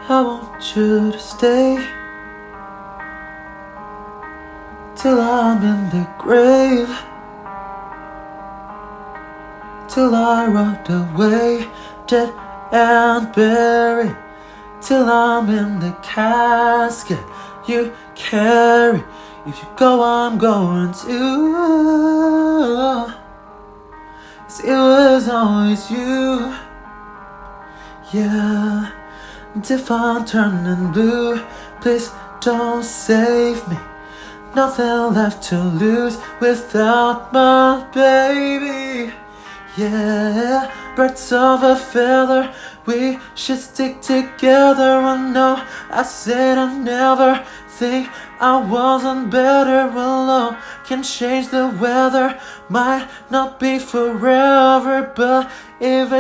I want you to stay till I'm in the grave, till I rot away, dead and buried, till I'm in the casket you carry. If you go, I'm going to. 'Cause it was always you, yeah. And if I'm turning blue, please don't save me. Nothing left to lose without my baby, yeah. Birds of a feather, we should stick together. I know I said I never think I wasn't better alone. Can change the weather, might not be forever, but if